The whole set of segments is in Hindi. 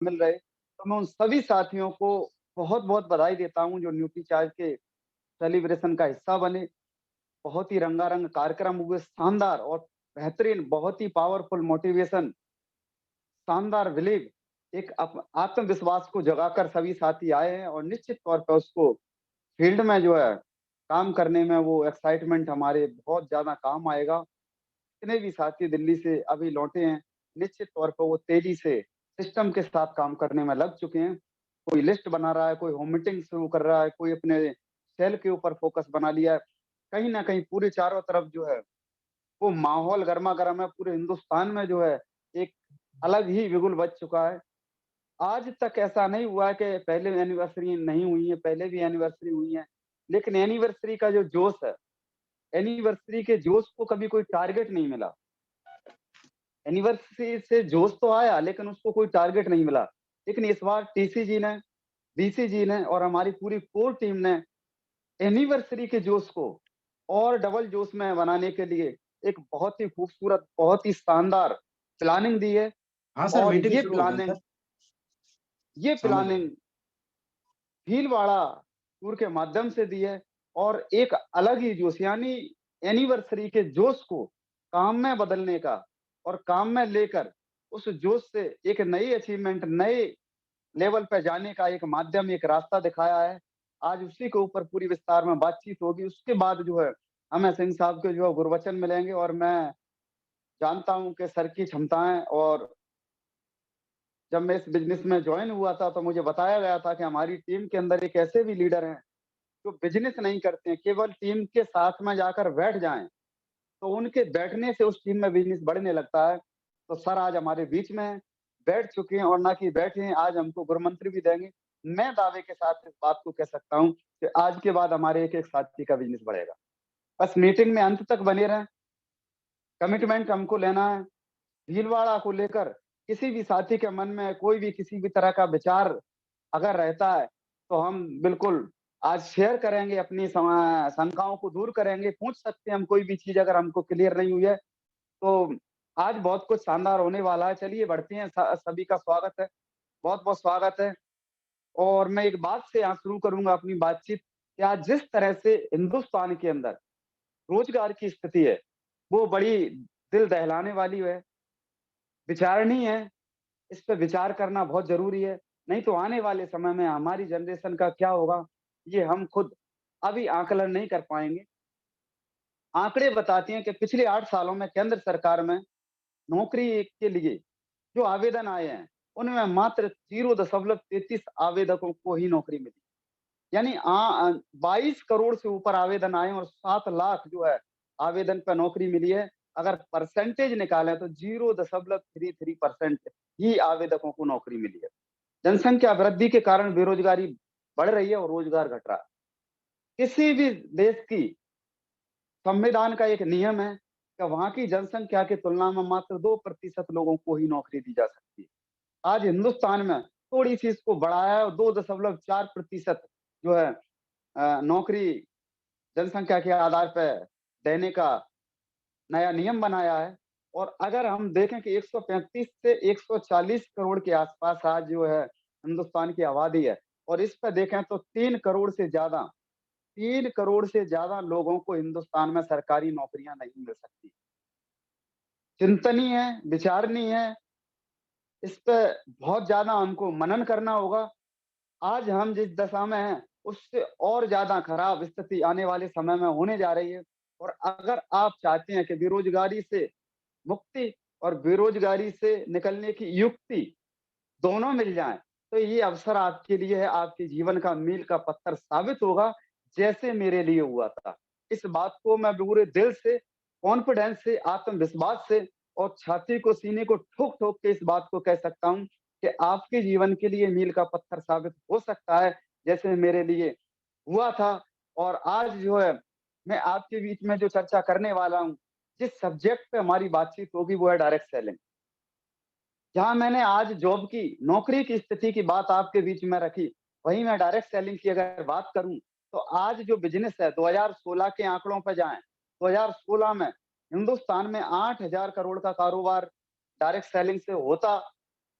शामिल रहे। तो मैं उन सभी साथियों को बहुत-बहुत बधाई देता हूँ जो न्यूट्रीचार्ज के सेलिब्रेशन का हिस्सा बने। बहुत ही रंगारंग कार्यक्रम हुए, शानदार और बेहतरीन, बहुत ही पावरफुल मोटिवेशन, शानदार बिलीव, एक आत्मविश्वास को जगाकर सभी साथी आए हैं और निश्चित तौर पे उसको फील्ड में जो है काम करने में वो एक्साइटमेंट हमारे बहुत ज़्यादा काम आएगा। जितने भी साथी दिल्ली से अभी लौटे हैं, निश्चित तौर पे वो तेज़ी से सिस्टम के साथ काम करने में लग चुके हैं। कोई लिस्ट बना रहा है, कोई होम मीटिंग शुरू कर रहा है, कोई अपने सेल के ऊपर फ़ोकस बना लिया है। कहीं न कहीं पूरे चारों तरफ जो है वो माहौल गरमा-गरम है, पूरे हिंदुस्तान में जो है एक अलग ही बिगुल बज चुका है। आज तक ऐसा नहीं हुआ है कि पहले एनिवर्सरी नहीं हुई है, पहले भी एनिवर्सरी हुई है। लेकिन एनिवर्सरी का जो जोश है, एनिवर्सरी के जोश को कभी कोई टारगेट नहीं मिला। एनिवर्सरी से जोश तो आया लेकिन उसको कोई टारगेट नहीं मिला। लेकिन इस बार टीसी जी ने, डीसी जी ने और हमारी पूरी कोर टीम ने एनिवर्सरी के जोश को और डबल जोश में बनाने के लिए एक बहुत ही खूबसूरत, बहुत ही शानदार प्लानिंग दी है। हाँ सर, और मीटिंग शुरू हो गई सर। ये समझ प्लानिंग गए। भीलवाड़ा टूर के माध्यम से दी है और एक अलग ही जोश, यानी एनिवर्सरी के जोश को काम में बदलने का और काम में लेकर उस जोश से एक नई अचीवमेंट, नए लेवल पे जाने का एक माध्यम, एक रास्ता दिखाया है। आज उसी के ऊपर पूरी विस्तार में बातचीत होगी। उसके बाद जो है हमें सिंह साहब के जो है गुरवचन मिलेंगे और मैं जानता हूँ कि सर की क्षमताएँ, और जब मैं इस बिज़नेस में जॉइन हुआ था तो मुझे बताया गया था कि हमारी टीम के अंदर एक ऐसे भी लीडर हैं जो बिज़नेस नहीं करते हैं, केवल टीम के साथ में जाकर बैठ जाएँ, तो उनके बैठने से उस टीम में बिज़नेस बढ़ने लगता है। तो सर आज हमारे बीच में हैं, बैठ चुके हैं और ना कि बैठे हैं, आज हमको गुरुमंत्र भी देंगे। मैं दावे के साथ इस बात को कह सकता हूँ कि आज के बाद हमारे एक-एक साथी का बिज़नेस बढ़ेगा। बस मीटिंग में अंत तक बने रहें, कमिटमेंट हमको लेना है। भीलवाड़ा को लेकर किसी भी साथी के मन में कोई भी किसी भी तरह का विचार अगर रहता है, तो हम बिल्कुल आज शेयर करेंगे, अपनी शंकाओं को दूर करेंगे, पूछ सकते हैं हम कोई भी चीज़ अगर हमको क्लियर नहीं हुई है। तो आज बहुत कुछ शानदार होने वाला है। चलिए बढ़ते हैं, सभी का स्वागत है, बहुत-बहुत स्वागत है। और मैं एक बात से यहाँ शुरू करूँगा अपनी बातचीत कि आज जिस तरह से हिंदुस्तान के अंदर रोज़गार की स्थिति है, वो बड़ी दिल दहलाने वाली है, विचारणीय है। इस पे विचार करना बहुत ज़रूरी है, नहीं तो आने वाले समय में हमारी जनरेशन का क्या होगा, ये हम खुद अभी आकलन नहीं कर पाएँगे। आंकड़े बताते हैं कि पिछले 8 सालों में केंद्र सरकार में नौकरी के लिए जो आवेदन आए हैं, उनमें मात्र 0.33 आवेदकों को ही नौकरी मिली। यानी 22 करोड़ से ऊपर आवेदन आए और 7 लाख जो है आवेदन पे नौकरी मिली है। अगर परसेंटेज निकालें तो 0.33% ही आवेदकों को नौकरी मिली है। जनसंख्या वृद्धि के कारण बेरोजगारी बढ़ रही है और रोजगार घट रहा है। किसी भी देश की संविधान का एक नियम है कि वहाँ की जनसंख्या की तुलना में मात्र 2% लोगों को ही नौकरी दी जा सकती है। आज हिंदुस्तान में थोड़ी-सी इसको बढ़ाया है और 2.4% जो है नौकरी जनसंख्या के आधार पे देने का नया नियम बनाया है। और अगर हम देखें कि 135 से 140 करोड़ के आसपास आज जो है हिंदुस्तान की आबादी है, और इस पे देखें तो 3 करोड़ से ज़्यादा लोगों को हिंदुस्तान में सरकारी नौकरियाँ नहीं मिल सकती। चिंतनीय है, विचारणीय है, इस पे बहुत ज़्यादा हमको मनन करना होगा। आज हम जिस दशा में हैं, उससे और ज़्यादा खराब स्थिति आने वाले समय में होने जा रही है। और अगर आप चाहते हैं कि बेरोज़गारी से मुक्ति और बेरोज़गारी से निकलने की युक्ति दोनों मिल जाएँ, तो ये अवसर आपके लिए है, आपके जीवन का मील का पत्थर साबित होगा, जैसे मेरे लिए हुआ था। इस बात को मैं पूरे दिल से, कॉन्फिडेंस से, आत्मविश्वास से और छाती को, सीने को ठोक-ठोक के इस बात को कह सकता हूँ कि आपके जीवन के लिए मील का पत्थर साबित हो सकता है, जैसे मेरे लिए हुआ था। और आज जो है, मैं आपके बीच में जो चर्चा करने वाला हूँ, जिस सब्जेक्ट पे हमारी बातचीत होगी, वो है डायरेक्ट सेलिंग। जहाँ मैंने आज जॉब की, नौकरी की स्थिति की बात आपके बीच में रखी, वहीं मैं डायरेक्ट सेलिंग की अगर बात करूँ, तो आज जो बिज़नेस है 2016 के आंकड़ों पे जाएँ, 2016 में हिंदुस्तान में 8,000 करोड़ का कारोबार डायरेक्ट सेलिंग से होता,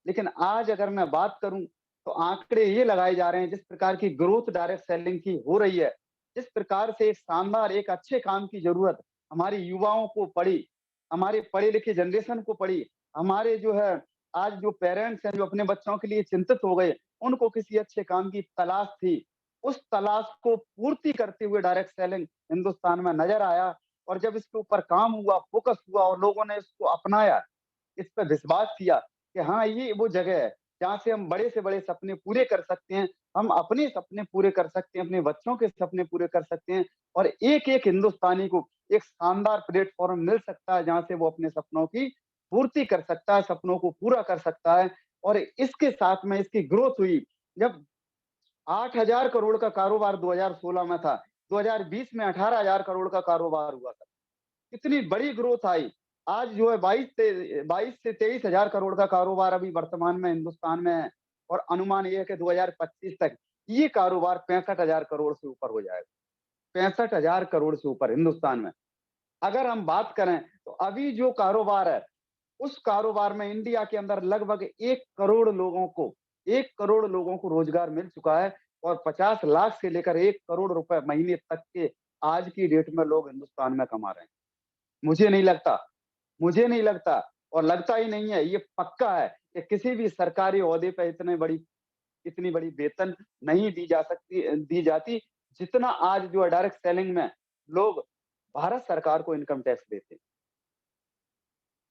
लेकिन आज अगर मैं बात करूँ, तो आंकड़े ये लगाए जा रहे हैं, जिस प्रकार की ग्रोथ डायरेक्ट सेलिंग की हो रही है, जिस प्रकार से एक शानदार, एक अच्छे काम की ज़रूरत हमारे युवाओं को पड़ी, हमारे पढ़े-लिखे जनरेशन को पड़ी, हमारे जो है आज जो पेरेंट्स हैं, जो अपने बच्चों के लिए चिंतित हो गए, उनको किसी अच्छे काम की तलाश थी। उस तलाश को पूर्ति करते हुए डायरेक्ट सेलिंग हिंदुस्तान में नज़र आया, और जब इसके ऊपर काम हुआ, फ़ोकस हुआ और लोगों ने इसको अपनाया, इस पे विश्वास किया कि हाँ, ये वो जगह है, जहाँ से हम बड़े से बड़े सपने पूरे कर सकते हैं। हम अपने सपने पूरे कर सकते हैं, अपने बच्चों के सपने पूरे कर सकते हैं, और एक-एक हिंदुस्तानी को एक शानदार प्लेटफ़ॉर्म मिल सकता है, जहाँ से वो अपने सपनों की पूर्ति कर सकता है, सपनों को पूरा कर सकता है। और इसके साथ में इसकी ग्रोथ हुई। जब 8,000 करोड़ का कारोबार 2016 में था, 2020 में 18,000 करोड़ का कारोबार हुआ था। कितनी बड़ी ग्रोथ आई। आज जो है 22 से 23,000 करोड़ का कारोबार अभी वर्तमान में हिंदुस्तान में है, और अनुमान ये है कि 2025 तक ये कारोबार 65,000 करोड़ से ऊपर हो जाएगा। 65,000 करोड़ से ऊपर हिंदुस्तान में। अगर हम बात करें, तो अभी जो कारोबार है, उस कारोबार में इंडिया के अंदर लगभग 1 करोड़ लोगों को रोज़गार मिल चुका है, और 50 लाख से लेकर 1 करोड़ रुपए महीने तक के आज की डेट में लोग हिंदुस्तान में कमा रहे हैं। मुझे नहीं लगता मुझे नहीं लगता, और लगता ही नहीं है, ये पक्का है कि किसी भी सरकारी ओहदे पे इतनी बड़ी वेतन नहीं दी जाती, जितना आज जो है डायरेक्ट सेलिंग में लोग भारत सरकार को इनकम टैक्स देते हैं।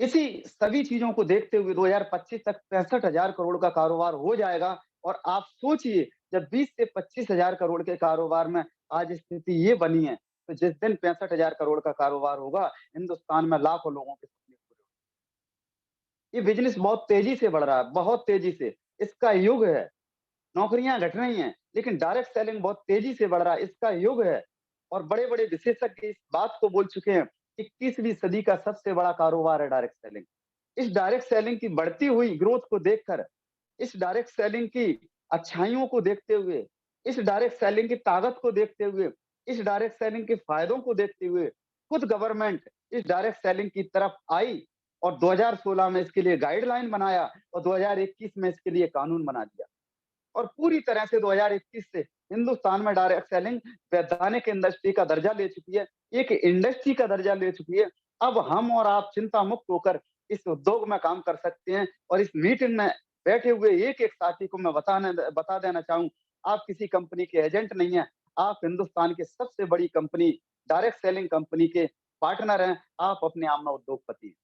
इसी सभी चीज़ों को देखते हुए 2025 तक 65,000 करोड़ का कारोबार हो जाएगा, और आप सोचिए, जब 20 से 25,000 करोड़ के कारोबार में आज स्थिति ये बनी है, तो जिस दिन 65,000 करोड़ का कारोबार होगा, हिंदुस्तान में लाखों लोगों के सपने पूरे होंगे। ये बिज़नेस बहुत तेज़ी से बढ़ रहा है, बहुत तेज़ी से। इसका युग है। नौकरियाँ घट रही हैं, लेकिन डायरेक्ट सेलिंग बहुत तेज़ी से बढ़ रहा है, इसका युग है। और बड़े-बड़े विशेषज्ञ इस बात को बोल चुके हैं, 21वीं सदी का सबसे बड़ा कारोबार है डायरेक्ट सेलिंग। इस डायरेक्ट सेलिंग की बढ़ती हुई ग्रोथ को देखकर, इस डायरेक्ट सेलिंग की अच्छाइयों को देखते हुए, इस डायरेक्ट सेलिंग की ताकत को देखते हुए, इस डायरेक्ट सेलिंग के फ़ायदों को देखते हुए, खुद गवर्नमेंट इस डायरेक्ट सेलिंग की तरफ आई, और 2016 में इसके लिए गाइडलाइन बनाया, और 2021 में इसके लिए कानून बना दिया। और पूरी तरह से 2021 से हिंदुस्तान में डायरेक्ट सेलिंग वैधानिक इंडस्ट्री का दर्जा ले चुकी है, एक इंडस्ट्री का दर्जा ले चुकी है। अब हम और आप चिंता मुक्त होकर इस उद्योग में काम कर सकते हैं, और इस मीटिंग में बैठे हुए एक-एक साथी को मैं बता देना चाहूँ, आप किसी कंपनी के एजेंट नहीं हैं, आप हिंदुस्तान की सबसे बड़ी कंपनी, डायरेक्ट सेलिंग कंपनी के पार्टनर हैं, आप अपने आप में उद्योगपति हैं।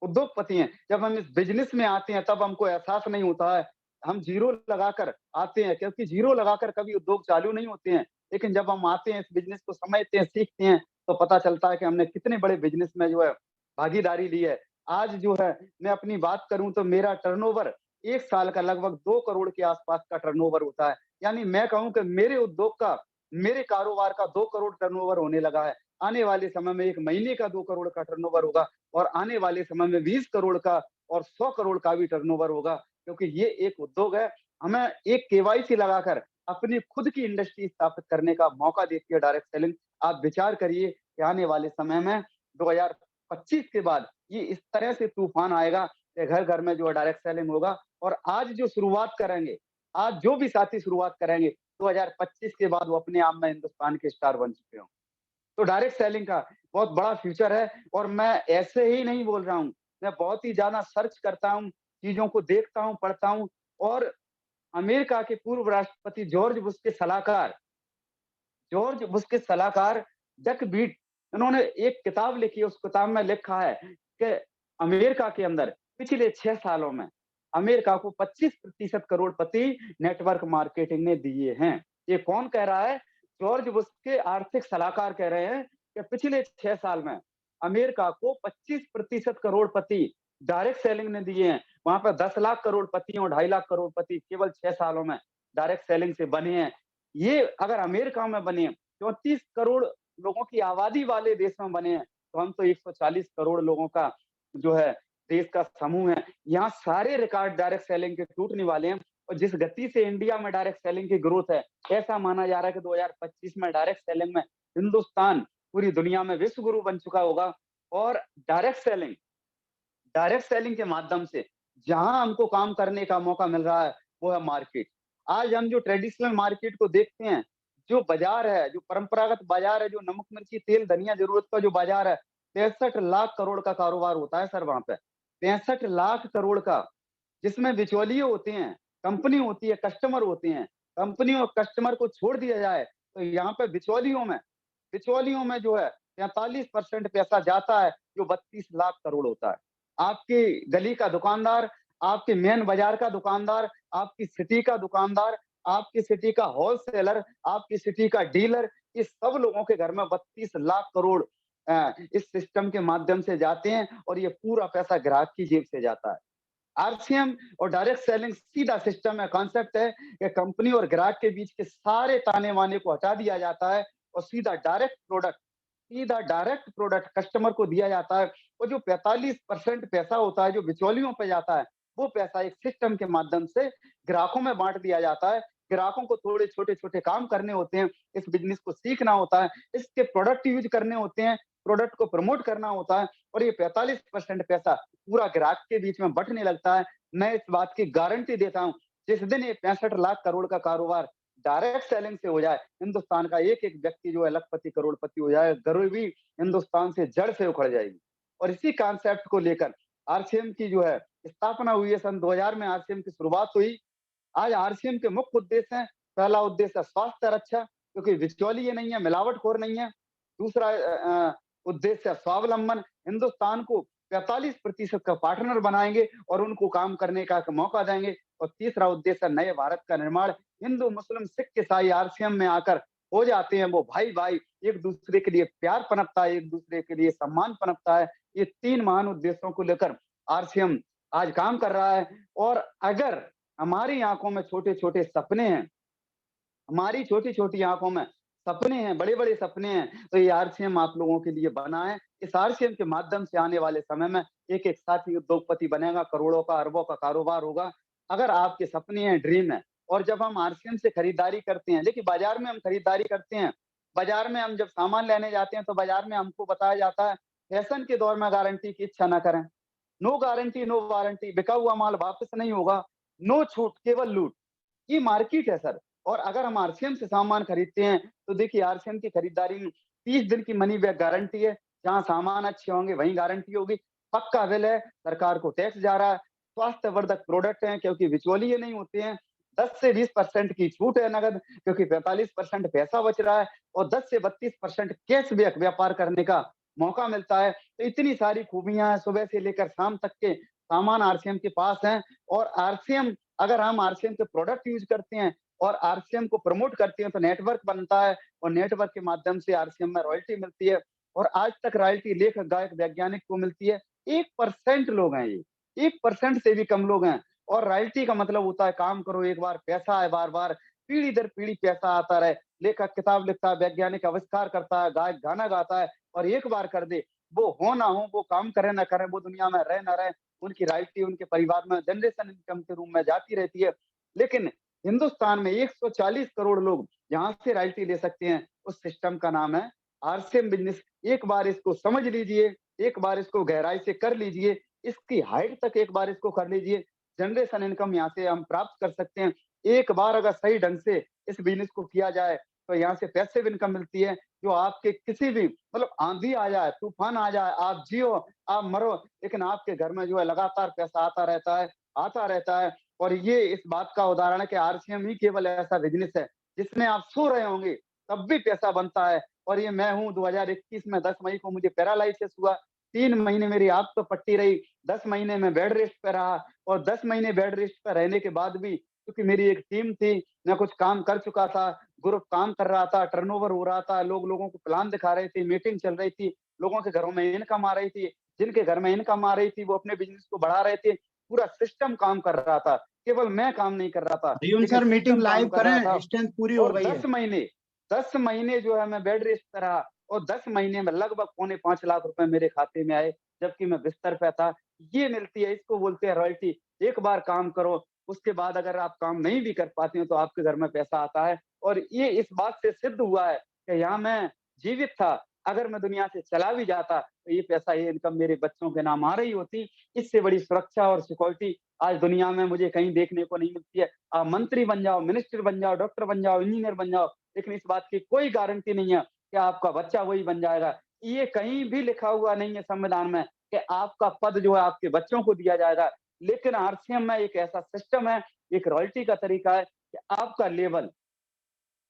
उद्योगपति हैं। जब हम इस बिज़नेस में आते हैं, तब हमको एहसास नहीं होता है। हम ज़ीरो लगाकर आते हैं, क्योंकि ज़ीरो लगाकर कभी उद्योग चालू नहीं होते हैं। लेकिन जब हम आते हैं, इस बिज़नेस को समझते हैं, सीखते हैं, तो पता चलता है कि हमने कितने बड़े बिज़नेस में जो है भागीदारी ली है। आज जो है, मैं अपनी बात करूँ तो मेरा टर्नओवर 1 साल का लगभग 2 करोड़ के आस-पास का टर्नओवर होता है। यानी मैं कहूँ कि मेरे उद्योग का, मेरे कारोबार का 2 करोड़ टर्नओवर होने लगा है। आने वाले समय में 1 महीने का 2 करोड़ का टर्नओवर होगा, और आने वाले समय में 20 करोड़ का और 100 करोड़ का भी टर्नओवर होगा, क्योंकि ये एक उद्योग है। हमें एक केवाईसी लगाकर अपनी खुद की इंडस्ट्री स्थापित करने का मौका देती है डायरेक्ट सेलिंग। आप विचार करिए कि आने वाले समय में 2025 के बाद ये इस तरह से तूफ़ान आएगा कि घर-घर में जो है डायरेक्ट सेलिंग होगा, और आज जो शुरुआत करेंगे, आज जो भी साथी शुरुआत करेंगे, 2025 के बाद वो अपने आप में हिंदुस्तान के स्टार बन चुके होंगे। तो डायरेक्ट सेलिंग का बहुत बड़ा फ्यूचर है, और मैं ऐसे ही नहीं बोल रहा हूँ। मैं बहुत ही ज़्यादा सर्च करता हूँ, चीज़ों को देखता हूँ, पढ़ता हूँ, और अमेरिका के पूर्व राष्ट्रपति जॉर्ज बुश के सलाहकार जक बीट, उन्होंने एक किताब लिखी है, उस किताब में लिखा है कि अमेरिका के अंदर पिछले 6 सालों में अमेरिका को 25% करोड़पति नेटवर्क मार्केटिंग ने दिए हैं। ये कौन कह रहा है? जॉर्ज बुश के आर्थिक सलाहकार कह रहे हैं कि पिछले 6 साल में अमेरिका को 25% करोड़पति डायरेक्ट सेलिंग ने दिए हैं। वहाँ पे 10 लाख करोड़पति और 2.5 लाख करोड़पति केवल 6 सालों में डायरेक्ट सेलिंग से बने हैं। ये अगर अमेरिका में बने, 34 करोड़ लोगों की आबादी वाले देश में बने हैं, तो हम तो 140 करोड़ लोगों का जो है देश का समूह है। यहाँ सारे रिकॉर्ड डायरेक्ट सेलिंग के टूटने वाले हैं, और जिस गति से इंडिया में डायरेक्ट सेलिंग की ग्रोथ है, ऐसा माना जा रहा है कि 2025 में डायरेक्ट सेलिंग में हिंदुस्तान पूरी दुनिया में विश्व गुरु बन चुका होगा, और डायरेक्ट सेलिंग के माध्यम से जहाँ हमको काम करने का मौका मिल रहा है, वो है मार्केट। आज हम जो ट्रेडिशनल मार्केट को देखते हैं, जो बाज़ार है, जो परंपरागत बाज़ार है, जो नमक, मिर्ची, तेल, धनिया ज़रूरत का जो बाज़ार है, 63 लाख करोड़ का कारोबार होता है सर वहाँ पे। 65 लाख करोड़ का, जिसमें बिचौलिए होते हैं, कंपनी होती है, कस्टमर होते हैं। कंपनी और कस्टमर को छोड़ दिया जाए, तो यहाँ पे बिचौलियों में जो है 43% पैसा जाता है, जो 32 लाख करोड़ होता है। आपकी गली का दुकानदार, आपके मेन बाज़ार का दुकानदार, आपकी सिटी का दुकानदार, आपकी सिटी का होलसेलर, आपकी सिटी का डीलर, इस सब लोगों के घर में 32 लाख करोड़ इस सिस्टम के माध्यम से जाते हैं और ये पूरा पैसा ग्राहक की जेब से जाता है। आरसीएम और डायरेक्ट सेलिंग सीधा सिस्टम है, कॉन्सेप्ट है कि कंपनी और ग्राहक के बीच के सारे ताने-बाने को हटा दिया जाता है और सीधा डायरेक्ट प्रोडक्ट कस्टमर को दिया जाता है और जो 45% पैसा होता है, जो बिचौलियों पे जाता है, वो पैसा एक सिस्टम के माध्यम से ग्राहकों में बाँट दिया जाता है। ग्राहकों को थोड़े छोटे-छोटे काम करने होते हैं, इस बिज़नेस को सीखना होता है, इसके प्रोडक्ट यूज़ करने होते हैं, प्रोडक्ट को प्रमोट करना होता है और ये 45% पैसा पूरा ग्राहक के बीच में बँटने लगता है। मैं इस बात की गारंटी देता हूँ, जिस दिन ये 65 लाख करोड़ का कारोबार डायरेक्ट सेलिंग से हो जाए, हिंदुस्तान का एक-एक व्यक्ति जो है लखपति, करोड़पति हो जाए, गरीबी हिंदुस्तान से जड़ से उखड़ जाएगी। और इसी कॉन्सेप्ट को लेकर आरसीएम की जो है स्थापना हुई है, सन 2000 में आरसीएम की शुरुआत हुई। आज आरसीएम के मुख्य उद्देश्य हैं, पहला उद्देश्य है स्वास्थ्य रक्षा, क्योंकि बिचौलिए नहीं है, मिलावटखोर नहीं है। दूसरा उद्देश्य है स्वावलंबन, हिंदुस्तान को 45% का पार्टनर बनाएँगे और उनको काम करने का एक मौका देंगे। और तीसरा उद्देश्य है नए भारत का निर्माण। हिंदू, मुस्लिम, सिख, ईसाई आरसीएम में आकर हो जाते हैं वो भाई-भाई, एक-दूसरे के लिए प्यार पनपता है, एक-दूसरे के लिए सम्मान पनपता है। ये 3 महान उद्देश्यों को लेकर आरसीएम आज काम कर रहा है और अगर हमारी आँखों में छोटे-छोटे सपने हैं, हमारी छोटी-छोटी आँखों में सपने हैं, बड़े-बड़े सपने हैं, तो ये आरसीएम आप लोगों के लिए बना है। इस आरसीएम के माध्यम से आने वाले समय में एक-एक साथी उद्योगपति बनेगा, करोड़ों का, अरबों का कारोबार होगा। अगर आपके सपने हैं, ड्रीम है और जब हम आरसीएम से खरीदारी करते हैं, देखिए बाज़ार में हम खरीदारी करते हैं, बाज़ार में हम जब सामान लेने जाते हैं, तो बाज़ार में हमको बताया जाता है, फैशन के दौर में गारंटी की इच्छा ना करें। नो गारंटी, नो वारंटी, बिका हुआ माल वापस नहीं होगा, नो छूट, केवल लूट। ये मार्केट है सर। और अगर हम आरसीएम से सामान खरीदते हैं, तो देखिए आरसीएम की खरीदारी में 30 दिन की मनी बैक गारंटी है। जहाँ सामान अच्छे होंगे वहीं गारंटी होगी। पक्का बिल है, सरकार को टैक्स जा रहा है, स्वास्थ्यवर्धक प्रोडक्ट हैं क्योंकि बिचौलिए नहीं होते हैं। 10 से 20% की छूट है नकद, क्योंकि 45% पैसा बच रहा है और 10 से 32% कैशबैक व्यापार करने का मौका मिलता है। तो इतनी सारी खूबियाँ हैं, सुबह से लेकर शाम तक के सामान आरसीएम के पास हैं। और आरसीएम, अगर हम आरसीएम के प्रोडक्ट यूज़ करते हैं और आरसीएम को प्रमोट करते हैं, तो नेटवर्क बनता है और नेटवर्क के माध्यम से आरसीएम में रॉयल्टी मिलती है और आज तक रॉयल्टी लेखक, गायक, वैज्ञानिक को मिलती है। 1% लोग हैं ये, 1% से भी कम लोग हैं। और रॉयल्टी का मतलब होता है काम करो एक बार, पैसा आए बार-बार, पीढ़ी दर पीढ़ी पैसा आता रहे। लेखक किताब लिखता है, वैज्ञानिक आविष्कार करता है, गायक गाना गाता है और एक बार कर दे, वो हो ना हो, वो काम करे ना करे, वो दुनिया में रहे ना रहे, उनकी रॉयल्टी उनके परिवार में जनरेशन इनकम के रूप में जाती रहती है। लेकिन हिंदुस्तान में 140 करोड़ लोग यहाँ से रॉयल्टी ले सकते हैं, उस सिस्टम का नाम है आरसीएम बिज़नेस। एक बार इसको समझ लीजिए, एक बार इसको गहराई से कर लीजिए, इसकी हाइट तक एक बार इसको कर लीजिए, जनरेशन इनकम यहाँ से हम प्राप्त कर सकते हैं। एक बार अगर सही ढंग से इस बिज़नेस को किया जाए, तो यहाँ से पैसिव इनकम मिलती है, जो आपके किसी भी मतलब आँधी आ जाए, तूफ़ान आ जाए, आप जियो, आप मरो, लेकिन आपके घर में जो है लगातार पैसा आता रहता है। और ये इस बात का उदाहरण है कि आरसीएम ही केवल ऐसा बिज़नेस है, जिसमें आप सो रहे होंगे, तब भी पैसा बनता है। और ये मैं हूँ 2021 में 10 मई को मुझे पैरालाइसिस हुआ, 3 महीने मेरी आँख तो पट्टी रही, 10 महीने मैं बेड रेस्ट पे रहा और 10 महीने बेड रेस्ट पे रहने के बाद भी, क्योंकि मेरी एक टीम थी, मैं कुछ काम कर चुका था, ग्रुप काम कर रहा था, टर्नओवर हो रहा था, लोग लोगों को प्लान दिखा रहे थे, मीटिंग चल रही थी, लोगों के घरों में इनकम आ रही थी, जिनके घर में इनकम आ रही थी, वो अपने बिज़नेस को बढ़ा रहे थे, पूरा सिस्टम काम कर रहा था, केवल मैं काम नहीं कर रहा था, हरिओम एक सर, मीटिंग सिस्टम काम लाइव कर रहा था। करें, स्ट्रेंथ पूरी हो और गई है। 10 महीने जो है मैं बेड रेस्ट पे रहा और 10 महीने में लगभग पौने 5 लाख रुपए मेरे खाते में आए, जबकि मैं बिस्तर पे था। ये मिलती है, इसको बोलते हैं रॉयल्टी। एक बार काम करो, उसके बाद अगर आप काम नहीं भी कर पाते हो, तो आपके घर में पैसा आता है। और ये इस बात से सिद्ध हुआ है कि यहाँ मैं जीवित था, अगर मैं दुनिया से चला भी जाता, तो ये पैसा, ये इनकम मेरे बच्चों के नाम आ रही होती। इससे बड़ी सुरक्षा और सिक्योरिटी आज दुनिया में मुझे कहीं देखने को नहीं मिलती है। आप मंत्री बन जाओ, मिनिस्टर बन जाओ, डॉक्टर बन जाओ, इंजीनियर बन जाओ, लेकिन इस बात की कोई गारंटी नहीं है कि आपका बच्चा वही बन जाएगा। ये कहीं भी लिखा हुआ नहीं है संविधान में कि आपका पद जो है आपके बच्चों को दिया जाएगा। लेकिन आरसीएम में एक ऐसा सिस्टम है, एक रॉयल्टी का तरीका है कि आपका लेवल,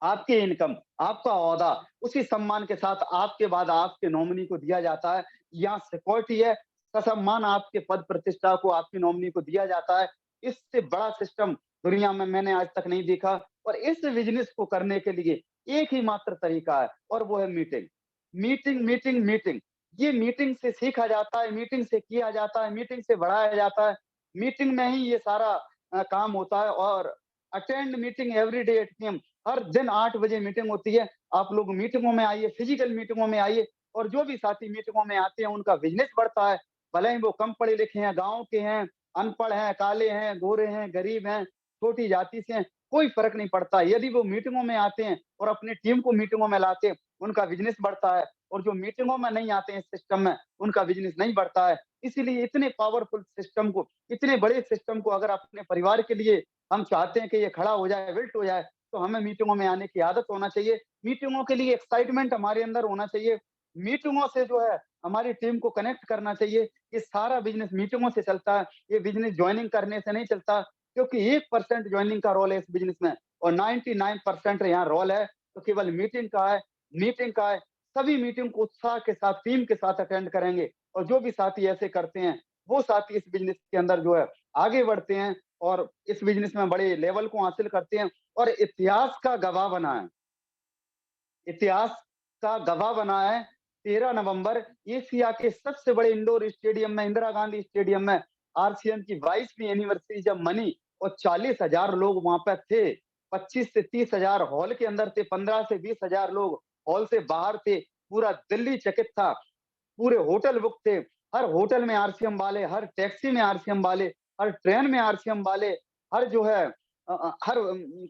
आपकी इनकम, आपका ओहदा, उसी सम्मान के साथ आपके बाद आपके नॉमिनी को दिया जाता है। यहाँ सिक्योरिटी है, ससम्मान आपके पद प्रतिष्ठा को आपकी नॉमिनी को दिया जाता है। इससे बड़ा सिस्टम दुनिया में मैंने आज तक नहीं देखा, और इस बिज़नेस को करने के लिए एक ही मात्र तरीका है, और वो है मीटिंग। Meeting, meeting, meeting. ये मीटिंग से सीखा जाता है, मीटिंग से किया जाता है, मीटिंग से बढ़ाया जाता है। मीटिंग में ही ये सारा काम होता है, और attend meeting every day at PM. हर दिन 8 बजे मीटिंग होती है। आप लोग मीटिंगों में आइए, फिजिकल मीटिंगों में आइए, और जो भी साथी मीटिंगों में आते हैं उनका बिज़नेस बढ़ता है। भले ही वो कम पढ़े लिखे हैं, गाँव के हैं, अनपढ़ हैं, काले हैं, गोरे हैं, गरीब हैं, छोटी जाति से हैं, कोई फ़र्क नहीं पड़ता। यदि वो मीटिंगों में आते हैं और अपनी टीम को मीटिंगों में लाते हैं, उनका बिज़नेस बढ़ता है, और जो मीटिंगों में नहीं आते हैं इस सिस्टम में, उनका बिज़नेस नहीं बढ़ता है। इसीलिए इतने पावरफुल सिस्टम को, इतने बड़े सिस्टम को अगर अपने परिवार के लिए हम चाहते हैं कि ये खड़ा हो जाए, बिल्ट हो जाए, तो हमें मीटिंगों में आने की आदत होना चाहिए। मीटिंगों के लिए एक्साइटमेंट हमारे अंदर होना चाहिए। मीटिंगों से जो है हमारी टीम को कनेक्ट करना चाहिए। ये सारा बिज़नेस मीटिंगों से चलता है। ये बिज़नेस जॉइनिंग करने से नहीं चलता, क्योंकि 1% जॉइनिंग का रोल है इस बिज़नेस में, और 99% यहाँ रोल है तो केवल मीटिंग का है, मीटिंग का है। सभी मीटिंग को उत्साह के साथ, टीम के साथ अटेंड करेंगे, और जो भी साथी ऐसे करते हैं, वो साथी इस बिज़नेस के अंदर जो है आगे बढ़ते हैं, और इस बिज़नेस में बड़े लेवल को हासिल करते हैं, और इतिहास का गवाह बना है। इतिहास का गवाह बना है। 13 नवंबर एशिया के सबसे बड़े इंडोर स्टेडियम में, इंदिरा गांधी स्टेडियम में, आरसीएम की 22वीं एनिवर्सरी जब मनी, और 40,000 लोग वहां पे थे। 25 से 30,000 हॉल के अंदर थे, 15 से 20,000 लोग हॉल से बाहर थे। पूरा दिल्ली चकित था। पूरे होटल बुक थे। हर होटल में आरसीएम वाले, हर टैक्सी में आरसीएम वाले, हर ट्रेन में आरसीएम वाले, हर जो है हर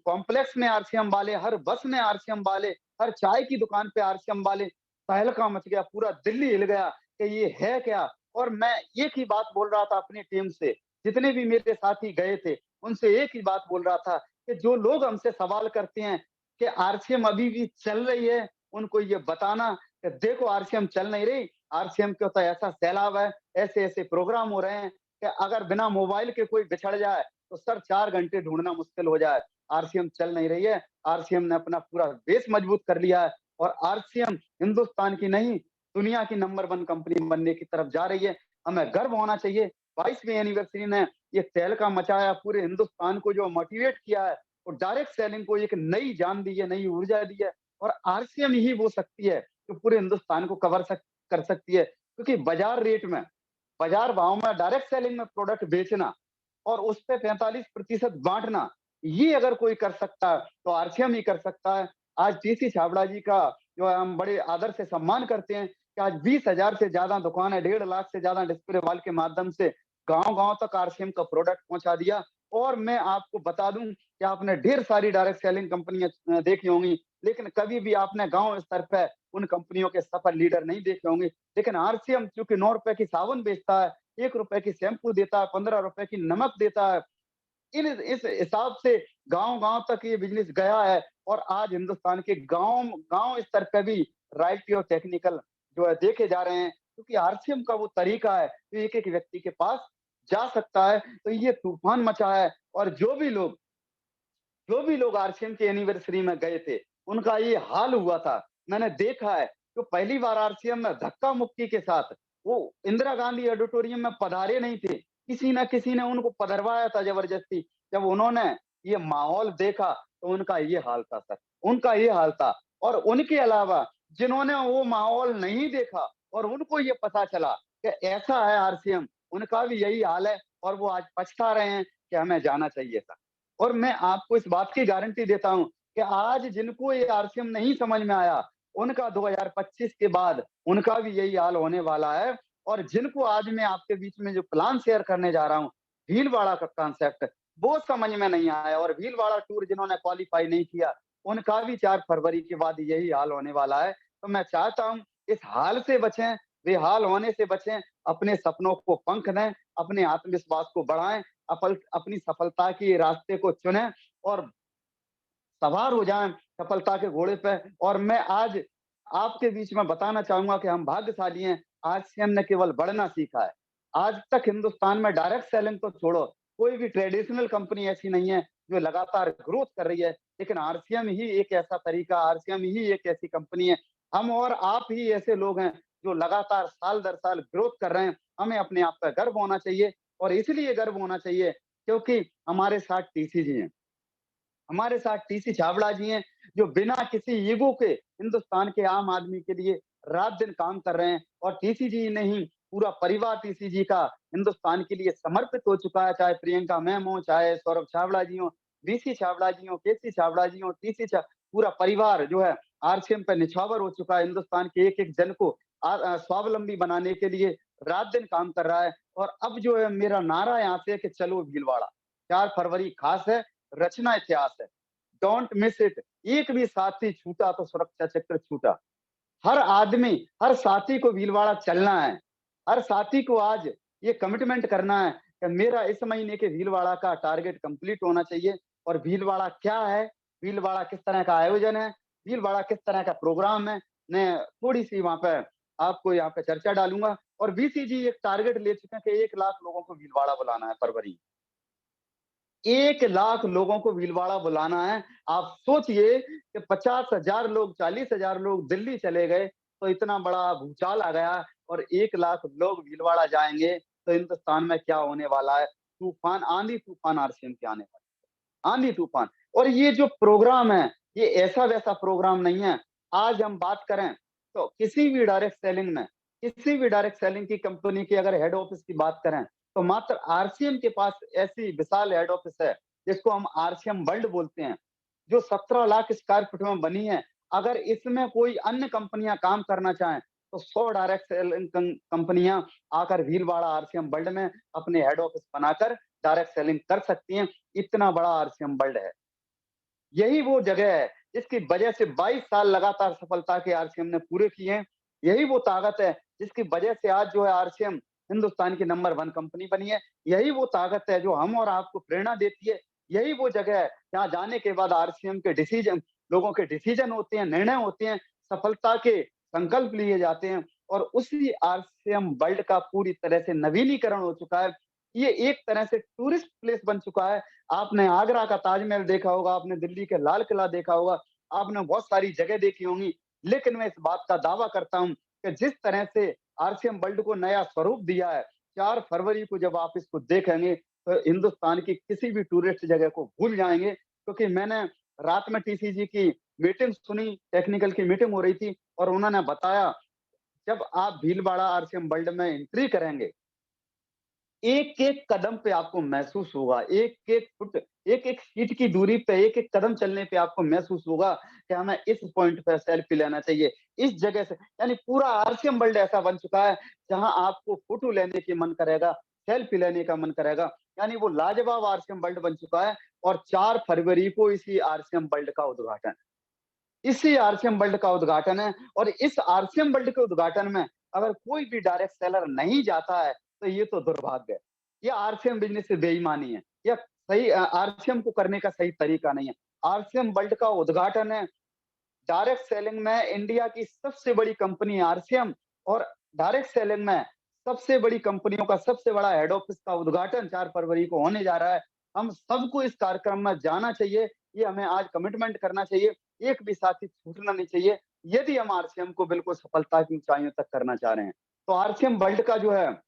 कॉम्प्लेक्स में आरसीएम वाले, हर बस में आरसीएम वाले, हर चाय की दुकान पे आरसीएम वाले। तहलका मच गया, पूरा दिल्ली हिल गया कि ये है क्या? और मैं एक ही बात बोल रहा था अपनी टीम से, जितने भी मेरे साथी गए थे, उनसे एक ही बात बोल रहा था कि जो लोग हमसे सवाल करते हैं कि आरसीएम अभी भी चल रही है, उनको ये बताना कि देखो आरसीएम चल नहीं रही। आरसीएम के तो ऐसा सैलाब है, ऐसे-ऐसे प्रोग्राम हो रहे हैं कि अगर बिना मोबाइल के कोई बिछड़ जाए, तो सर 4 घंटे ढूँढना मुश्किल हो जाए। आरसीएम चल नहीं रही है। आरसीएम ने अपना पूरा बेस मजबूत कर लिया है, और आरसीएम हिंदुस्तान की नहीं, दुनिया की नंबर 1 कंपनी बनने की तरफ जा रही है। हमें गर्व होना चाहिए। 22वीं एनिवर्सरी ने ये तहलका मचाया, पूरे हिंदुस्तान को जो मोटिवेट किया है, और डायरेक्ट सेलिंग को एक नई जान दी है, नई ऊर्जा दी है, और आरसीएम ही वो शक्ति है, जो पूरे हिंदुस्तान को कवर कर सकती है। क्योंकि बाज़ार रेट में, बाज़ार भाव में डायरेक्ट सेलिंग में प्रोडक्ट बेचना, और उस पे 45% बाँटना, ये अगर कोई कर सकता है, तो आरसीएम ही कर सकता है। आज टीसी छाबड़ा जी का जो है हम बड़े आदर से सम्मान करते हैं कि आज 20,000 से ज़्यादा दुकानें, 1.5 लाख से ज़्यादा डिस्प्ले वॉल के माध्यम से गाँव-गाँव तक आरसीएम का प्रोडक्ट पहुँचा दिया। और मैं आपको बता दूँ कि आपने ढेर सारी डायरेक्ट सेलिंग कंपनियाँ देखी होंगी, लेकिन कभी भी आपने गाँव स्तर पे उन कंपनियों के सफल लीडर नहीं देखे होंगे। लेकिन आरसीएम चूँकि ₹9 की साबुन बेचता है, ₹1 की शैम्पू देता है, ₹15 की नमक देता है। इन इस हिसाब से गाँव-गाँव तक ये बिज़नेस गया है, और आज हिंदुस्तान के गाँव गाँव स्तर पे भी रॉयल्टी और टेक्निकल जो है देखे जा रहे हैं। क्योंकि आरसीएम का वो तरीका है, जो एक-एक व्यक्ति के पास जा सकता है। तो ये तूफ़ान मचा है, और जो भी लोग आरसीएम की एनिवर्सरी में गए थे, उनका ये हाल हुआ था। मैंने देखा है, जो पहली बार आरसीएम में धक्का-मुक्की के साथ वो इंदिरा गांधी ऑडिटोरियम में पधारे नहीं थे। किसी न किसी ने उनको पधरवाया था ज़बरदस्ती। जब उन्होंने ये माहौल देखा, तो उनका ये हाल था सर, उनका ये हाल था। और उनके अलावा जिन्होंने वो माहौल नहीं देखा, और उनको ये पता चला कि ऐसा है आरसीएम, उनका भी यही हाल है, और वो आज पछता रहे हैं कि हमें जाना चाहिए था। और मैं आपको इस बात की गारंटी देता हूँ कि आज जिनको ये आरसीएम नहीं समझ में आया, उनका 2025 के बाद उनका भी यही हाल होने वाला है। और जिनको आज मैं आपके बीच में जो प्लान शेयर करने जा रहा हूँ, भीलवाड़ा का कॉन्सेप्ट, वो समझ में नहीं आया, और भीलवाड़ा टूर जिन्होंने क्वालीफाई नहीं किया, उनका भी 4 फरवरी के बाद यही हाल होने वाला है। तो मैं चाहता हूँ इस हाल से बचें, बेहाल होने से बचें, अपने सपनों को पंख दें, अपने आत्मविश्वास को बढ़ाएँ, अपनी सफलता के रास्ते को चुनें और सवार हो जाएँ सफलता के घोड़े पे। और मैं आज आपके बीच में बताना चाहूँगा कि हम भाग्यशाली हैं, आज से हमने केवल बढ़ना सीखा है। आज तक हिंदुस्तान में डायरेक्ट सेलिंग तो छोड़ो, कोई भी ट्रेडिशनल कंपनी ऐसी नहीं है, जो लगातार ग्रोथ कर रही है, लेकिन आरसीएम ही एक ऐसा तरीका, आरसीएम ही एक ऐसी कंपनी है। हम और आप ही ऐसे लोग हैं, जो लगातार साल दर साल ग्रोथ कर रहे हैं। हमें अपने आप पे गर्व होना चाहिए और इसलिए गर्व होना चाहिए, क्योंकि हमारे साथ टीसीजी हैं। हमारे साथ टीसी छाबड़ा जी हैं, जो बिना किसी ईगो के हिंदुस्तान के आम आदमी के लिए रात-दिन काम कर रहे हैं और टीसी जी नहीं, पूरा परिवार टीसी जी का हिंदुस्तान के लिए समर्पित हो चुका है, चाहे प्रियंका मैम हो, चाहे सौरभ छाबड़ा जी हों, बीसी छाबड़ा जी हों, केसी छाबड़ा जी हों, टीसी छा पूरा परिवार जो है आरसीएम पे निछावर हो चुका है, हिंदुस्तान के एक-एक जन को स्वावलंबी बनाने के लिए रात-दिन काम कर रहा है। और अब जो है मेरा नारा यहाँ से है कि चलो भीलवाड़ा, 4 फरवरी खास है, रचना इतिहास है। Don't miss it. एक भी साथी छूटा तो सुरक्षा चक्र छूटा। हर आदमी, हर साथी को भीलवाड़ा चलना है। हर साथी को आज ये कमिटमेंट करना है कि मेरा इस महीने के भीलवाड़ा का टारगेट कंप्लीट होना चाहिए। और भीलवाड़ा क्या है? भीलवाड़ा किस तरह का आयोजन है? भीलवाड़ा किस तरह का प्रोग्राम है? मैं थोड़ी-सी वहाँ पे आपको यहाँ पे चर्चा डालूँगा। और बीसीजी एक टारगेट ले चुके हैं कि 1 लाख लोगों को भीलवाड़ा बुलाना है फरवरी। 1 लाख लोगों को भीलवाड़ा बुलाना है। आप सोचिए कि 50,000 लोग, 40,000 लोग दिल्ली चले गए, तो इतना बड़ा भूचाल आ गया और 1 लाख लोग भीलवाड़ा जाएँगे, तो हिंदुस्तान में क्या होने वाला है? तूफ़ान, आंधी-तूफ़ान आरसीएम के आने वाले हैं, आंधी-तूफ़ान। और ये जो प्रोग्राम है, ये ऐसा-वैसा प्रोग्राम नहीं है। आज हम बात करें, तो किसी भी डायरेक्ट सेलिंग की कंपनी की अगर हेड ऑफिस की बात करें, तो मात्र आरसीएम के पास ऐसी विशाल हेड ऑफिस है, जिसको हम आरसीएम वर्ल्ड बोलते हैं, जो 17 लाख स्क्वायर फीट में बनी है। अगर इसमें कोई अन्य कंपनियां काम करना चाहें, तो 100 डायरेक्ट सेलिंग कंपनियां आकर भीलवाड़ा आरसीएम वर्ल्ड में अपने हेड ऑफिस बनाकर डायरेक्ट सेलिंग कर सकती हैं। इतना बड़ा आरसीएम वर्ल्ड है। यही वो जगह है, जिसकी वजह से 22 साल लगातार सफलता के आरसीएम ने पूरे किए हैं। यही वो ताकत है, जिसकी वजह से आज जो है आरसीएम हिंदुस्तान की नंबर 1 कंपनी बनी है। यही वो ताकत है, जो हम और आपको प्रेरणा देती है। यही वो जगह है, जहाँ जाने के बाद आरसीएम के डिसीजन, लोगों के डिसीजन होते हैं, निर्णय होते हैं, सफलता के संकल्प लिए जाते हैं। और उसी आरसीएम वर्ल्ड का पूरी तरह से नवीनीकरण हो चुका है। ये एक तरह से टूरिस्ट प्लेस बन चुका है। आपने आगरा का ताजमहल देखा होगा, आपने दिल्ली के लाल किला देखा होगा, आपने बहुत सारी जगह देखी होंगी। लेकिन मैं इस बात का दावा करता हूँ कि जिस तरह से आरसीएम वर्ल्ड को नया स्वरूप दिया है, 4 फरवरी को जब आप इसको देखेंगे, तो हिंदुस्तान की किसी भी टूरिस्ट जगह को भूल जाएँगे। क्योंकि मैंने रात में टीसीजी की मीटिंग सुनी, टेक्निकल की मीटिंग हो रही थी और उन्होंने बताया, जब आप भीलवाड़ा आरसीएम वर्ल्ड में एंट्री करेंगे, एक-एक कदम पे आपको महसूस होगा, एक-एक फुट, एक-एक फीट की दूरी पे, एक-एक कदम चलने पे आपको महसूस होगा कि हमें इस पॉइंट पे सेल्फी लेना चाहिए, इस जगह से। यानी पूरा आरसीएम वर्ल्ड ऐसा बन चुका है, जहाँ आपको फ़ोटो लेने की मन करेगा, सेल्फी लेने का मन करेगा। यानी वो लाजवाब आरसीएम वर्ल्ड बन चुका है। और 4 फरवरी को इसी आरसीएम वर्ल्ड का उद्घाटन, इसी आरसीएम वर्ल्ड का उद्घाटन है। और इस आरसीएम वर्ल्ड के उद्घाटन में अगर कोई भी डायरेक्ट सेलर नहीं जाता है, तो ये तो दुर्भाग्य है। ये आरसीएम बिज़नेस से बेईमानी है। या सही आरसीएम को करने का सही तरीका नहीं है। आरसीएम वर्ल्ड का उद्घाटन है। डायरेक्ट सेलिंग में इंडिया की सबसे बड़ी कंपनी आरसीएम और डायरेक्ट सेलिंग में सबसे बड़ी कंपनियों का सबसे बड़ा हेड ऑफिस का उद्घाटन 4 फरवरी को होने जा रहा है। हम सबको इस कार्यक्रम में जाना चाहिए। ये हमें आज कमिटमेंट करना चाहिए। एक भी साथी छूटना नहीं चाहिए। यदि हम आरसीएम को बिल्कुल सफलता की ऊँचाइयों तक करना चाह रहे हैं, तो आरसीएम वर्ल्ड का जो है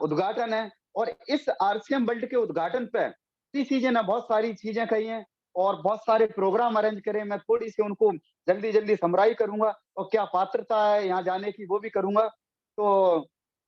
उद्घाटन है। और इस आरसीएम वर्ल्ड के उद्घाटन पे टीसीजे ने बहुत सारी चीज़ें कही हैं और बहुत सारे प्रोग्राम अरेंज करे। मैं थोड़ी-सी उनको जल्दी-जल्दी समराई करूँगा और क्या पात्रता है यहाँ जाने की, वो भी करूँगा। तो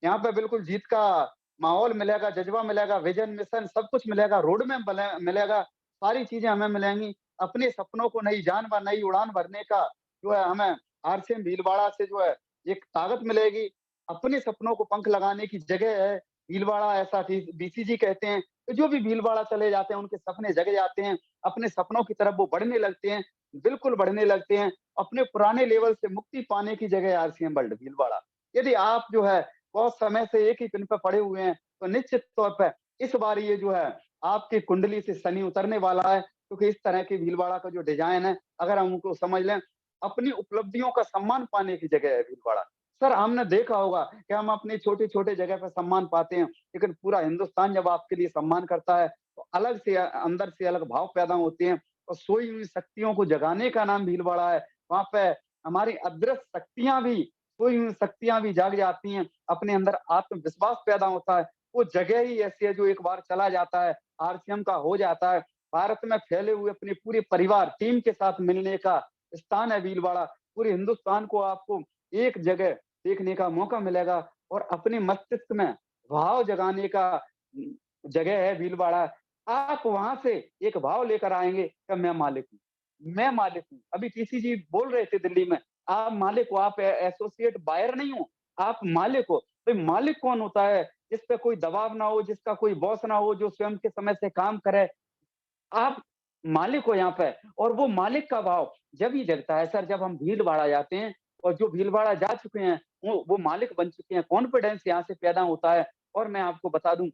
यहाँ पे बिल्कुल जीत का माहौल मिलेगा, जज़्बा मिलेगा, विज़न, मिशन सब कुछ मिलेगा, रोड मैप मिलेगा, सारी चीज़ें हमें मिलेंगी। अपने सपनों को नई जान व नई उड़ान भरने का जो है हमें आरसीएम भीलवाड़ा से जो है एक ताकत मिलेगी। अपने सपनों को पंख लगाने की जगह है भीलवाड़ा, ऐसा बीसीजी कहते हैं। तो जो भी भीलवाड़ा चले जाते हैं, उनके सपने जग जाते हैं, अपने सपनों की तरफ वो बढ़ने लगते हैं। बिल्कुल बढ़ने लगते हैं। अपने पुराने लेवल से मुक्ति पाने की जगह आरसीएम वर्ल्ड भीलवाड़ा। यदि आप जो है बहुत समय से एक ही पिन पे पड़े हुए हैं, तो निश्चित तौर पे इस बार ये जो है आपकी कुंडली से शनि उतरने वाला है, क्योंकि इस तरह की भीलवाड़ा का जो डिज़ाइन है, अगर हम उनको समझ लें, अपनी उपलब्धियों का सम्मान पाने की जगह है भीलवाड़ा। सर, हमने देखा होगा कि हम अपनी छोटे-छोटे जगह पे सम्मान पाते हैं, लेकिन पूरा हिंदुस्तान जब आपके लिए सम्मान करता है, तो अलग से अंदर से अलग भाव पैदा होते हैं और सोई हुई शक्तियों को जगाने का नाम भीलवाड़ा है। वहाँ पे हमारी अदृश्य शक्तियाँ भी, सोई हुई शक्तियाँ भी जाग जाती हैं, अपने अंदर आत्मविश्वास पैदा होता है। वो जगह ही ऐसी है जो एक बार चला जाता है, आरसीएम का हो जाता है। भारत में फैले हुए अपने पूरे परिवार, टीम के साथ मिलने का स्थान है भीलवाड़ा। पूरे हिंदुस्तान को आपको एक जगह देखने का मौका मिलेगा और अपने मस्तिष्क में भाव जगाने का जगह है भीलवाड़ा। आप वहाँ से एक भाव लेकर आएँगे कि मैं मालिक हूँ, मैं मालिक हूँ। अभी टीसी जी बोल रहे थे दिल्ली में, आप मालिक हो, आप एसोसिएट बायर नहीं हो, आप मालिक हो। तो मालिक कौन होता है? जिस पे कोई दबाव ना हो, जिसका कोई बॉस ना हो, जो स्वयं के समय से काम करे। आप मालिक हो यहाँ पे और वो मालिक का भाव जब ही जगता है सर, जब हम भीलवाड़ा जाते हैं और जो भीलवाड़ा जा चुके हैं, वो मालिक बन चुके हैं, कॉन्फिडेंस यहाँ से पैदा होता है। और मैं आपको बता दूँ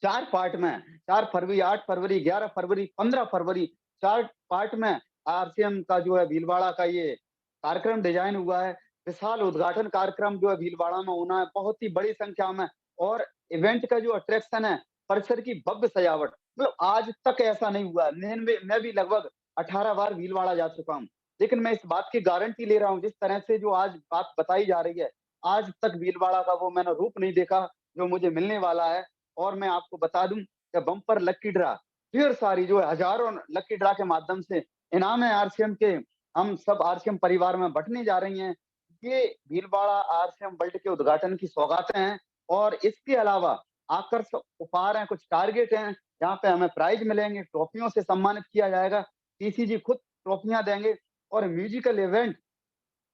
4 पार्ट में 4 फरवरी, 8 फरवरी, 11 फरवरी, 15 फरवरी 4 पार्ट में आरसीएम का जो है भीलवाड़ा का ये कार्यक्रम डिज़ाइन हुआ है। विशाल उद्घाटन कार्यक्रम जो है भीलवाड़ा में होना है, बहुत ही बड़ी संख्या में और इवेंट का जो अट्रैक्शन है, परिसर की भव्य सजावट, मतलब आज तक ऐसा नहीं हुआ। मैं भी लगभग 18 बार भीलवाड़ा जा चुका हूँ। लेकिन मैं इस बात की गारंटी ले रहा हूँ, जिस तरह से जो आज बात बताई जा रही है, आज तक भीलवाड़ा का वो मैंने रूप नहीं देखा, जो मुझे मिलने वाला है। और मैं आपको बता दूँ कि बम्पर लकी ड्रा, ढेर सारी जो है हज़ारों लकी ड्रा के माध्यम से इनाम है आरसीएम के, हम सब आरसीएम परिवार में बँटने जा रही हैं। ये भीलवाड़ा आरसीएम वर्ल्ड के उद्घाटन की सौगातें हैं और इसके अलावा आकर्षक उपहार हैं, कुछ टारगेट हैं, जहाँ पे हमें प्राइज़ मिलेंगे, ट्रॉफियों से सम्मानित किया जाएगा। टीसीजी खुद ट्रॉफियाँ देंगे और म्यूज़िकल इवेंट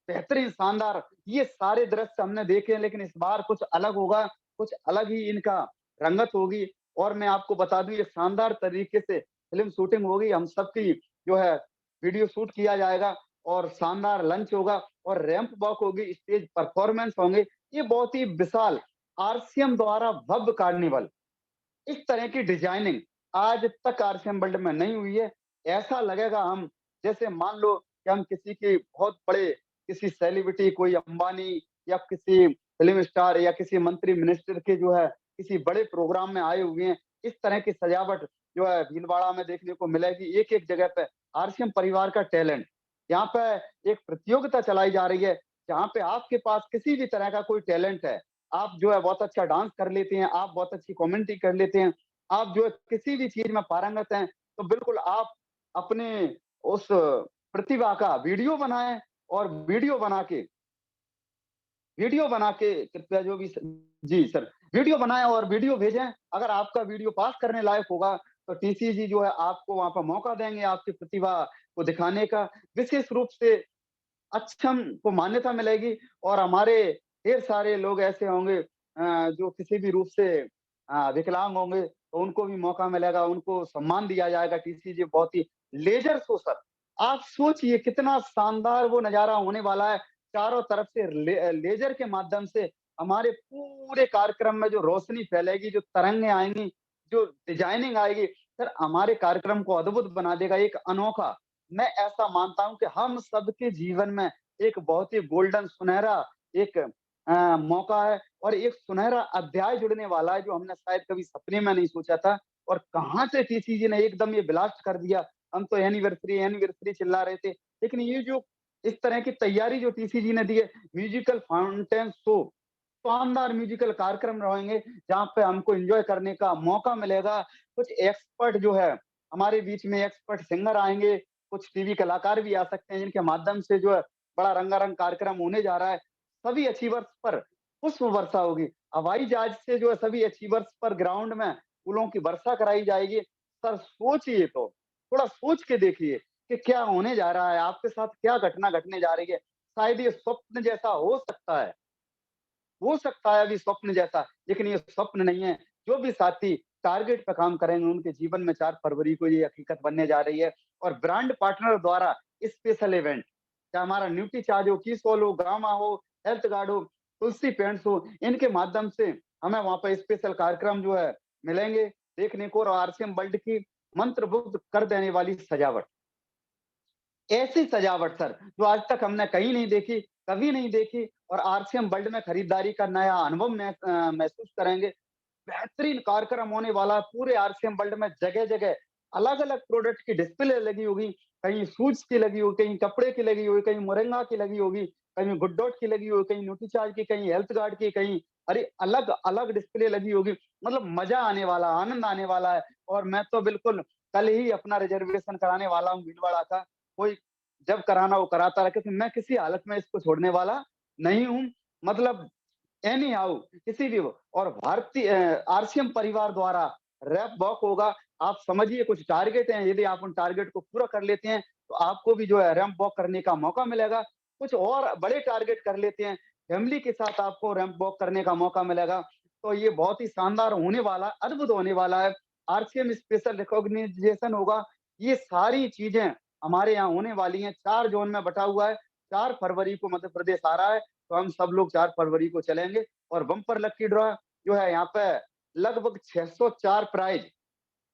बेहतरीन, शानदार, ये सारे दृश्य हमने देखे हैं, लेकिन इस बार कुछ अलग होगा, कुछ अलग ही इनका रंगत होगी और मैं आपको बता दूँ ये शानदार तरीके से फ़िल्म शूटिंग होगी, हम सबकी जो है वीडियो शूट किया जाएगा और शानदार लंच होगा और रैंप वॉक होगी, स्टेज परफ़ॉर्मेंस होंगे। ये बहुत ही विशाल आरसीएम द्वारा भव्य कार्निवल इस तरह की डिजाइनिंग आज तक आरसीएम वर्ल्ड में नहीं हुई है। ऐसा लगेगा हम जैसे मान लो कि हम किसी के बहुत बड़े किसी सेलिब्रिटी कोई अंबानी या किसी फ़िल्म स्टार या किसी मंत्री मिनिस्टर के जो है किसी बड़े प्रोग्राम में आए हुए हैं। इस तरह की सजावट जो है भीलवाड़ा में देखने को मिलेगी एक-एक जगह पे। आरसीएम परिवार का टैलेंट, यहाँ पे एक प्रतियोगिता चलाई जा रही है, जहाँ पे आपके पास किसी भी तरह का कोई टैलेंट है, आप जो है बहुत अच्छा डांस कर लेते हैं, आप बहुत अच्छी कमेंट्री कर लेते हैं, आप जो है किसी भी चीज़ में पारंगत हैं, तो बिल्कुल आप अपने उस प्रतिभा का वीडियो बनाएँ और वीडियो बना के कृपया जो भी स जी सर, वीडियो बनाएँ और वीडियो भेजें। अगर आपका वीडियो पास करने लायक होगा, तो टीसीजी जो है आपको वहाँ पर मौका देंगे आपकी प्रतिभा को दिखाने का। विशेष रूप से अक्षम को मान्यता मिलेगी और हमारे ढेर सारे लोग ऐसे होंगे जो किसी भी रूप से विकलांग होंगे, तो उनको भी मौका मिलेगा, उनको सम्मान दिया जाएगा। टीसीजे बहुत ही लेज़र शो सर, आप सोचिए कितना शानदार वो नज़ारा होने वाला है। चारों तरफ से लेज़र के माध्यम से हमारे पूरे कार्यक्रम में जो रोशनी फैलेगी, जो तरंगे आएँगी, जो डिज़ाइनिंग आएगी, सर हमारे कार्यक्रम को अद्भुत बना देगा, एक अनोखा मैं ऐसा मानता हूँ कि हम सबके जीवन में एक बहुत ही गोल्डन सुनहरा एक मौका है और एक सुनहरा अध्याय जुड़ने वाला है जो हमने शायद कभी सपने में नहीं सोचा था और कहाँ से टीसीजी ने एकदम ये ब्लास्ट कर दिया। हम तो एनिवर्सरी एनिवर्सरी चिल्ला रहे थे, लेकिन ये जो इस तरह की तैयारी जो टीसीजी ने दी है, म्यूजिकल फाउंटेन शो, शानदार म्यूजिकल कार्यक्रम रहेंगे, जहाँ पे हमको एन्जॉय करने का मौका मिलेगा। कुछ एक्सपर्ट जो है, हमारे बीच में एक्सपर्ट सिंगर आएँगे, कुछ टीवी कलाकार भी आ सकते हैं, जिनके माध्यम से जो है बड़ा रंगारंग कार्यक्रम होने जा रहा है। सभी अचीवर्स पर पुष्प वर्षा होगी। हवाई जहाज से जो है सभी अचीवर्स पर ग्राउंड में फूलों की वर्षा कराई जाएगी। सर सोचिए तो, थोड़ा सोच के देखिए कि क्या होने जा रहा है, आपके साथ क्या घटना घटने जा रही है। शायद ये स्वप्न जैसा हो सकता है अभी स्वप्न जैसा, लेकिन ये स्वप्न नहीं है। जो भी साथी टारगेट पे काम करेंगे, उनके जीवन में 4 फरवरी को ये हकीकत बनने जा रही है। और ब्रांड पार्टनर द्वारा स्पेशल इवेंट, चाहे हमारा न्यूट्री चार्ज हो, की-सोल हो, गामा हो, हेल्थ गार्ड हो, तुलसी पेंट्स हो, इनके माध्यम से हमें वहाँ पे स्पेशल कार्यक्रम जो है मिलेंगे देखने को, और आरसीएम वर्ल्ड की मंत्रमुग्ध कर देने वाली सजावट। ऐसी सजावट सर, जो आज तक हमने कहीं नहीं देखी, कभी नहीं देखी, और आरसीएम वर्ल्ड में खरीदारी का नया अनुभव महसूस करेंगे। बेहतरीन कार्यक्रम होने वाला है, पूरे आरसीएम वर्ल्ड में जगह-जगह अलग-अलग प्रोडक्ट की डिस्प्ले लगी होगी, कहीं शूज़ की लगी होगी, कहीं कपड़े की लगी होगी, कहीं मोरिंगा की लगी होगी, कहीं गुड डॉट की लगी होगी, कहीं न्यूट्रीचार्ज की, कहीं हेल्थ गार्ड की, कहीं अरे अलग-अलग डिस्प्ले लगी होगी। मतलब मज़ा आने वाला, आनंद आने वाला है, और मैं तो बिल्कुल कल ही अपना रिज़र्वेशन कराने वाला हूँ भीलवाड़ा का। कोई जब कराना वो कराता रहे, क्योंकि मैं किसी हालत में इसको छोड़ने वाला नहीं हूँ। मतलब एनी हाउ किसी भी हो, और भारतीय आरसीएम परिवार द्वारा रैप वॉक होगा। आप समझिए कुछ टारगेट हैं, यदि आप उन टारगेट को पूरा कर लेते हैं, तो आपको भी जो है रैंप वॉक करने का मौका मिलेगा। कुछ और बड़े टारगेट कर लेते हैं, फैमिली के साथ आपको रैंप वॉक करने का मौका मिलेगा। तो ये बहुत ही शानदार होने वाला, अद्भुत होने वाला है। आरसीएम स्पेशल रिकॉग्निशन होगा। ये सारी चीज़ें हमारे यहाँ होने वाली हैं। 4 ज़ोन में बँटा हुआ है। 4 फरवरी को मध्य प्रदेश आ रहा है। तो हम सब लोग 4 फरवरी को चलेंगे, और बम्पर लकी ड्रॉ जो है यहाँ पे लगभग 604 प्राइज़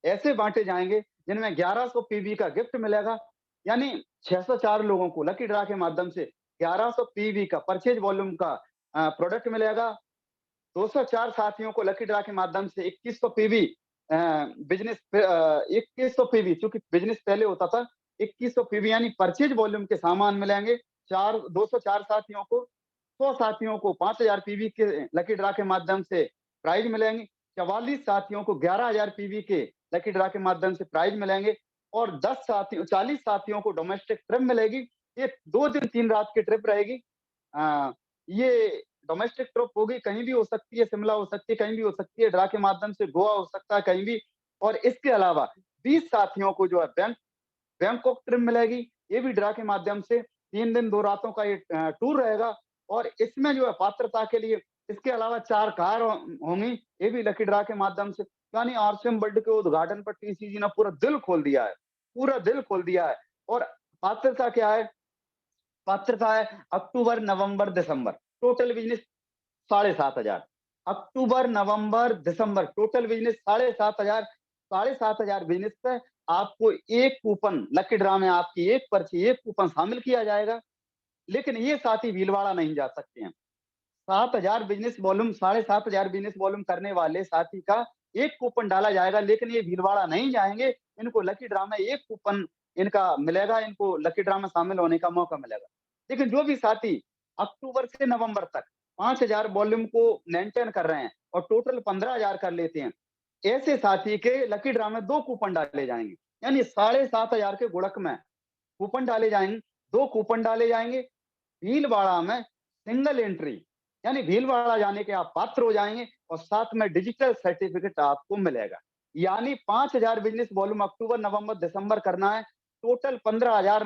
ऐसे बाँटे जाएँगे, जिनमें 1100 पीवी का गिफ्ट मिलेगा। यानी 604 लोगों को लकी ड्रॉ के माध्यम से 1100 पीवी का परचेज़ वॉल्यूम का प्रोडक्ट मिलेगा। 204 साथियों को लकी ड्रॉ के माध्यम से 2100 पीवी 2100 पीवी, चूँकि बिज़नेस पहले होता था, 2100 पीवी यानी परचेज़ वॉल्यूम के सामान मिलेंगे। 204 साथियों को, 100 साथियों को 5000 पीवी के लकी ड्रॉ के माध्यम से प्राइज़ मिलेंगे। 44 साथियों को 11000 पीवी के लकी ड्रॉ के माध्यम से प्राइज़ मिलेंगे, और 40 साथियों को डोमेस्टिक ट्रिप मिलेगी। ये 2 दिन 3 रात की ट्रिप रहेगी। अ, ये डोमेस्टिक ट्रिप होगी, कहीं भी हो सकती है, शिमला हो सकती है, कहीं भी हो सकती है, ड्रा के माध्यम से गोवा हो सकता है, कहीं भी। और इसके अलावा 20 साथियों को जो है बैंकॉक ट्रिप मिलेगी। ये भी ड्रा के माध्यम से 3 दिन 2 रातों का ये टूर रहेगा, और इसमें जो है पात्रता के लिए इसके अलावा 4 कार होंगी, ये भी लकी ड्रा के माध्यम से। यानी आरसीएम वर्ल्ड के उद्घाटन पर टीसीजी ने पूरा दिल खोल दिया है, पूरा दिल खोल दिया है। और पात्रता क्या है? पात्रता है अक्टूबर, नवंबर, दिसंबर, टोटल बिज़नेस 7,500। अक्टूबर, नवंबर, दिसंबर टोटल बिज़नेस 7,500। 7,500 बिज़नेस पे आपको 1 कूपन लकी ड्रा में, आपकी 1 पर्ची, 1 कूपन शामिल किया जाएगा। लेकिन ये साथी भीलवाड़ा नहीं जा सकते हैं। 7,000 बिज़नेस वॉल्यूम, 7,500 बिज़नेस वॉल्यूम करने वाले साथी का 1 कूपन डाला जाएगा, लेकिन ये भीलवाड़ा नहीं जाएँगे। इनको लकी ड्रा में 1 कूपन इनका मिलेगा, इनको लकी ड्रा में शामिल होने का मौका मिलेगा। लेकिन जो भी साथी अक्टूबर से नवंबर तक 5,000 वॉल्यूम को मेंटेन कर रहे हैं और टोटल 15,000 कर लेते हैं, ऐसे साथी के लकी ड्रा में 2 कूपन डाले जाएँगे। यानी 7,500 के गुणक में कूपन डाले जाएँगे, 2 कूपन डाले जाएँगे। भीलवाड़ा में सिंगल एंट्री, यानी भीलवाड़ा जाने के आप पात्र हो जाएँगे, और साथ में डिजिटल सर्टिफिकेट आपको मिलेगा। यानी 5,000 बिज़नेस वॉल्यूम अक्टूबर, नवंबर, दिसंबर करना है, टोटल 15,000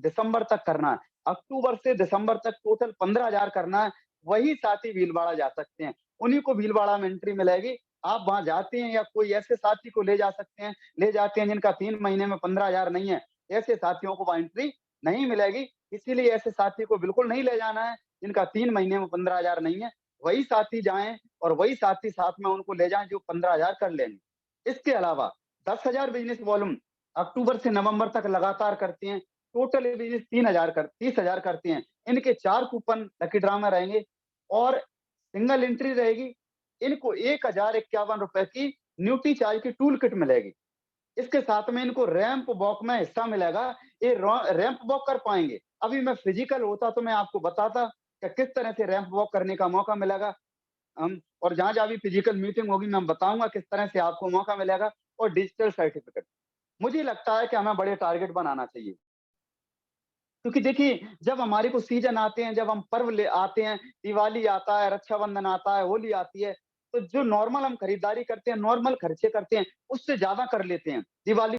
दिसंबर तक करना है। अक्टूबर से दिसंबर तक टोटल 15,000 करना है, वही साथी भीलवाड़ा जा सकते हैं। उन्हीं को भीलवाड़ा में एंट्री मिलेगी। आप वहाँ जाते हैं, या कोई ऐसे साथी को ले जा सकते हैं, ले जाते हैं जिनका 3 महीने में 15,000 नहीं है, ऐसे साथियों को वहाँ एंट्री नहीं मिलेगी। इसीलिए ऐसे साथी को बिल्कुल नहीं ले जाना है, जिनका 3 महीने में 15,000 नहीं है। वही साथी जाएँ, और वही साथी साथ में उनको ले जाएँ जो 15,000 कर लेंगे। इसके अलावा 10,000 बिज़नेस वॉल्यूम अक्टूबर से नवंबर तक लगातार करते हैं। टोटल बिज़नेस 30,000 करते हैं। इनके 4 कूपन लकी ड्रा में रहेंगे, और सिंगल एंट्री रहेगी। इनको ₹1,051 की न्यूट्री चार्ज की टूल किट मिलेगी। इसके साथ में इनको रैंप वॉक में हिस्सा मिलेगा। ये रैंप वॉक कर पाएँगे। अभी मैं फिजिकल होता तो मैं आपको बताता कि किस तरह से रैंप वॉक करने का मौका मिलेगा। और जहाँ-जहाँ भी फिजिकल मीटिंग होगी, मैं बताऊँगा किस तरह से आपको मौका मिलेगा, और डिजिटल सर्टिफ़िकेट। मुझे लगता है कि हमें बड़े टारगेट बनाना चाहिए। क्योंकि देखिए, जब हमारे को सीज़न आते हैं, जब हम पर्व ले आते हैं, दिवाली आता है, रक्षाबंधन आता है, होली आती है, तो जो नॉर्मल हम खरीदारी करते हैं, नॉर्मल खर्चे करते हैं, उससे ज़्यादा कर लेते हैं। दिवाली